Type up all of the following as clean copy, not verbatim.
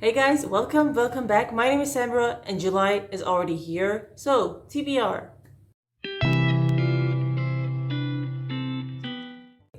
Hey guys, welcome back. My name is Sandra and July is already here. So, TBR.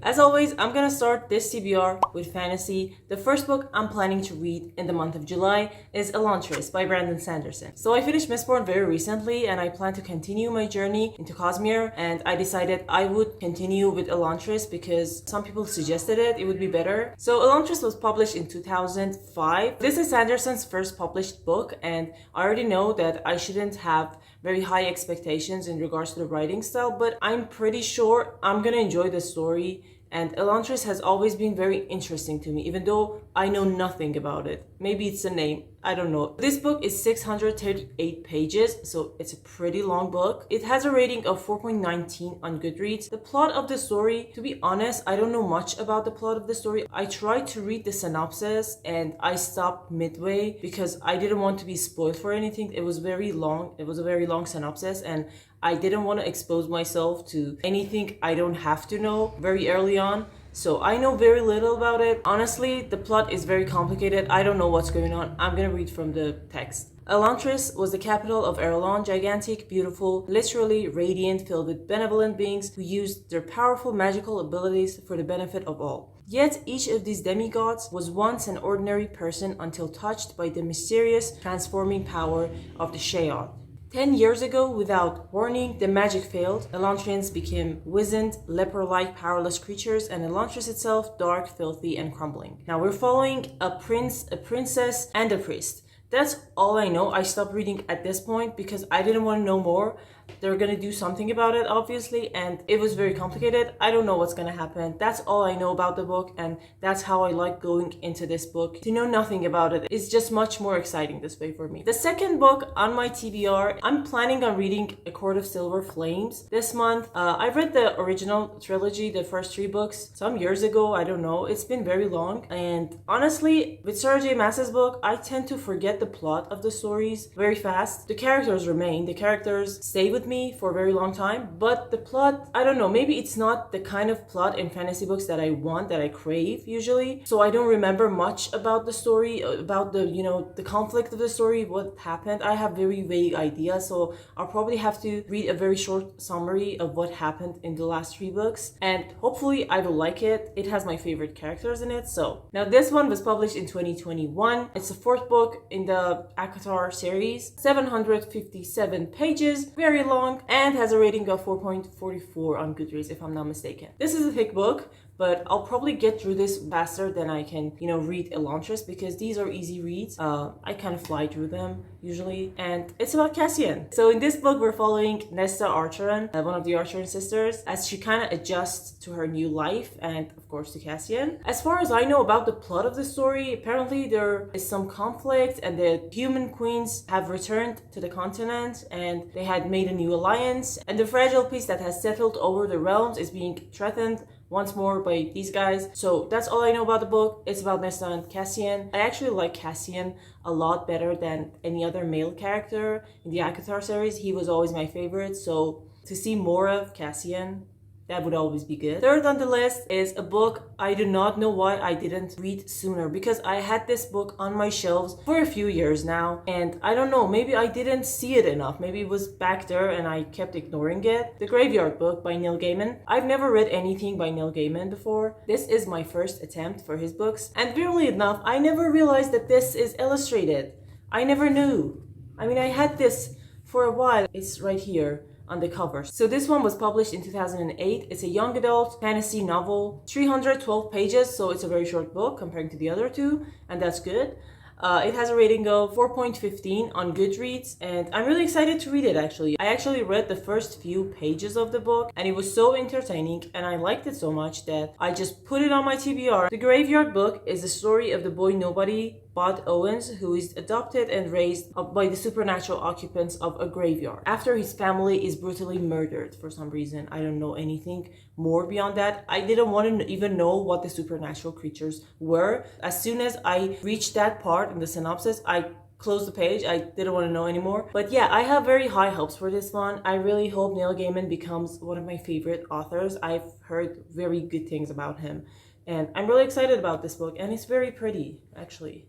As always, I'm gonna start this TBR with fantasy. The first book I'm planning to read in the month of July is Elantris by Brandon Sanderson. So I finished Mistborn very recently and I plan to continue my journey into Cosmere, and I decided I would continue with Elantris because some people suggested it would be better. So Elantris was published in 2005. This is Sanderson's first published book, and I already know that I shouldn't have very high expectations in regards to the writing style, but I'm pretty sure I'm gonna enjoy the story. And Elantris has always been very interesting to me, even though I know nothing about it. Maybe it's a name, I don't know. This book is 638 pages, so it's a pretty long book. It has a rating of 4.19 on Goodreads. The plot of the story, to be honest, I don't know much about the plot of the story. I tried to read the synopsis and I stopped midway because I didn't want to be spoiled for anything. It was very long. It was a very long synopsis, and I didn't want to expose myself to anything I don't have to know very early on. So I know very little about it. Honestly, the plot is very complicated. I don't know what's going on. I'm gonna read from the text. Elantris was the capital of Erelon, gigantic, beautiful, literally radiant, filled with benevolent beings who used their powerful magical abilities for the benefit of all. Yet each of these demigods was once an ordinary person until touched by the mysterious transforming power of the Sheol. 10 years ago, without warning, the magic failed. Elantrians became wizened, leper-like, powerless creatures, and Elantris itself dark, filthy, and crumbling. Now we're following a prince, a princess, and a priest. That's all I know. I stopped reading at this point because I didn't want to know more. They're gonna do something about it, obviously, and it was very complicated. I don't know what's gonna happen. That's all I know about the book, and that's how I like going into this book. To know nothing about it is just much more exciting this way for me. The second book on my TBR, I'm planning on reading A Court of Silver Flames this month. I read the original trilogy, the first 3 books, some years ago. I don't know. It's been very long, and honestly, with Sarah J. Maas's book, I tend to forget the plot of the stories very fast. The characters remain. The characters stay with me for a very long time, but the plot, I don't know, maybe it's not the kind of plot in fantasy books that I want, that I crave usually. So I don't remember much about the story, about the conflict of the story, what happened. I have very vague ideas, so I'll probably have to read a very short summary of what happened in the last 3 books, and hopefully I will like it. It has my favorite characters in it. So now this one was published in 2021. It's the 4th book in the ACOTAR series, 757 pages, very long, and has a rating of 4.44 on Goodreads, if I'm not mistaken. This is a thick book, but I'll probably get through this faster than I can, read Elantris, because these are easy reads. I kind of fly through them usually, and it's about Cassian. So in this book, we're following Nesta Archeron, one of the Archeron sisters, as she kind of adjusts to her new life, and of course to Cassian. As far as I know about the plot of the story, apparently there is some conflict, and the human queens have returned to the continent, and they had made a new alliance, and the fragile peace that has settled over the realms is being threatened once more by these guys. So that's all I know about the book. It's about Nesta and Cassian. I actually like Cassian a lot better than any other male character in the ACOTAR series. He was always my favorite, so to see more of Cassian, that would always be good. Third on the list is a book I do not know why I didn't read sooner, because I had this book on my shelves for a few years now, and I don't know, maybe I didn't see it enough. Maybe it was back there and I kept ignoring it. The Graveyard Book by Neil Gaiman. I've never read anything by Neil Gaiman before. This is my first attempt for his books, and weirdly enough, I never realized that this is illustrated. I never knew. I mean, I had this for a while. It's right here on the cover. So this one was published in 2008. It's a young adult fantasy novel, 312 pages, so it's a very short book compared to the other 2, and that's good. It has a rating of 4.15 on Goodreads, and I'm really excited to read it actually. I actually read the first few pages of the book, and it was so entertaining, and I liked it so much that I just put it on my TBR. The Graveyard Book is the story of the boy nobody, Bud Owens, who is adopted and raised by the supernatural occupants of a graveyard after his family is brutally murdered for some reason. I don't know anything more beyond that. I didn't want to even know what the supernatural creatures were. As soon as I reached that part in the synopsis, I closed the page. I didn't want to know anymore. But yeah, I have very high hopes for this one. I really hope Neil Gaiman becomes one of my favorite authors. I've heard very good things about him, and I'm really excited about this book, and it's very pretty actually.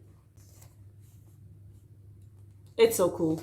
It's so cool.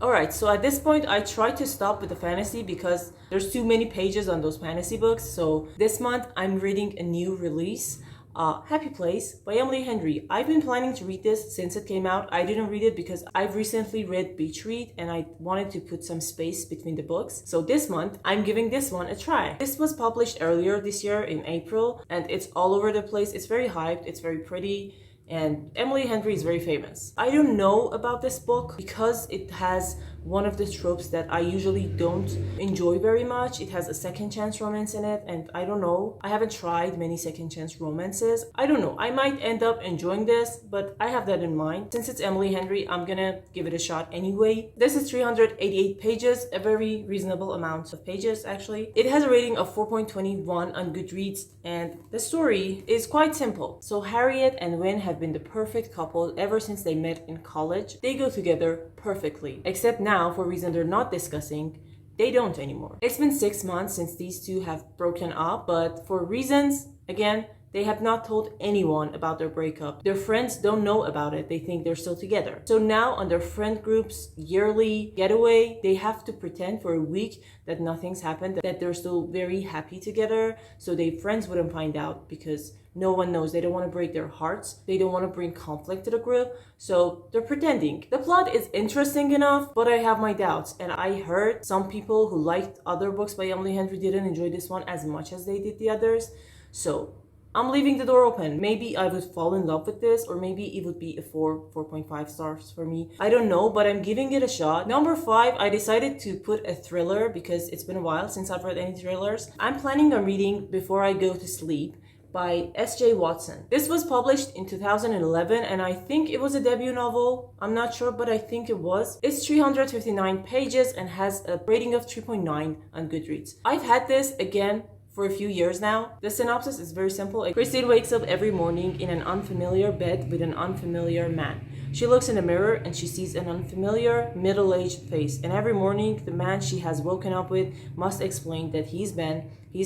Alright, so at this point I tried to stop with the fantasy because there's too many pages on those fantasy books. So this month I'm reading a new release, Happy Place by Emily Henry. I've been planning to read this since it came out. I didn't read it because I've recently read Beach Read and I wanted to put some space between the books. So this month I'm giving this one a try. This was published earlier this year in April and it's all over the place. It's very hyped, it's very pretty. And Emily Henry is very famous. I don't know about this book because it has one of the tropes that I usually don't enjoy very much. It has a second chance romance in it, and I don't know. I haven't tried many second chance romances. I don't know. I might end up enjoying this, but I have that in mind. Since it's Emily Henry, I'm gonna give it a shot anyway. This is 388 pages, a very reasonable amount of pages actually. It has a rating of 4.21 on Goodreads, and the story is quite simple. So Harriet and Wynne have been the perfect couple ever since they met in college. They go together perfectly, except now, for a reason they're not discussing, they don't anymore. It's been 6 months since these two have broken up, but for reasons, again, they have not told anyone about their breakup. Their friends don't know about it. They think they're still together. So now on their friend group's yearly getaway, they have to pretend for a week that nothing's happened, that they're still very happy together. So their friends wouldn't find out because no one knows. They don't want to break their hearts. They don't want to bring conflict to the group. So they're pretending. The plot is interesting enough, but I have my doubts. And I heard some people who liked other books by Emily Henry didn't enjoy this one as much as they did the others. So I'm leaving the door open. Maybe I would fall in love with this, or maybe it would be a 4.5 stars for me. I don't know, but I'm giving it a shot. Number 5, I decided to put a thriller because it's been a while since I've read any thrillers. I'm planning on reading Before I Go to Sleep by S.J. Watson. This was published in 2011 and I think it was a debut novel. I'm not sure, but I think it was. It's 359 pages and has a rating of 3.9 on Goodreads. I've had this again for a few years now. The synopsis is very simple. Christine wakes up every morning in an unfamiliar bed with an unfamiliar man. She looks in the mirror and she sees an unfamiliar middle-aged face. And every morning, the man she has woken up with must explain that he's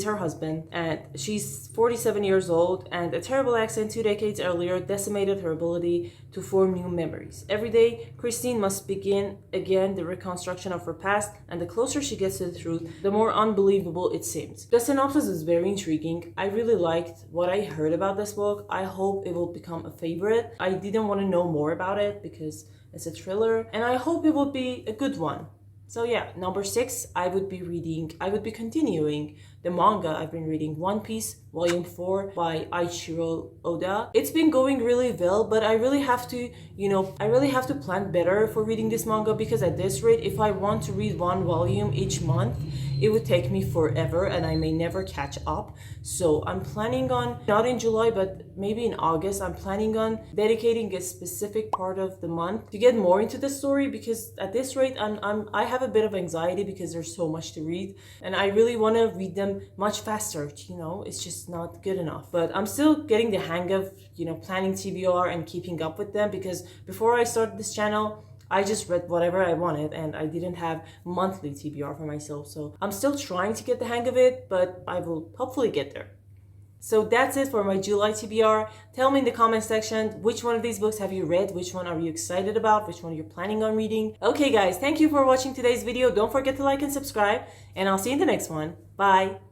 her husband, and she's 47 years old, and a terrible accident 2 decades earlier decimated her ability to form new memories. Every day, Christine must begin again the reconstruction of her past, and the closer she gets to the truth, the more unbelievable it seems. The synopsis is very intriguing. I really liked what I heard about this book. I hope it will become a favorite. I didn't want to know more about it because it's a thriller, and I hope it will be a good one. So yeah, number 6, I would be continuing the manga I've been reading, One Piece Volume 4 by Eiichiro Oda. It's been going really well, but I really have to plan better for reading this manga because at this rate, if I want to read one volume each month, it would take me forever and I may never catch up. So I'm planning on, not in July, but maybe in August, I'm planning on dedicating a specific part of the month to get more into the story because at this rate, I have a bit of anxiety because there's so much to read and I really want to read them much faster, it's just not good enough. But I'm still getting the hang of, planning TBR and keeping up with them because before I started this channel, I just read whatever I wanted and I didn't have monthly TBR for myself. So I'm still trying to get the hang of it, but I will hopefully get there. So that's it for my July TBR. Tell me in the comment section, which one of these books have you read? Which one are you excited about? Which one you're planning on reading? Okay guys, thank you for watching today's video. Don't forget to like and subscribe, and I'll see you in the next one. Bye!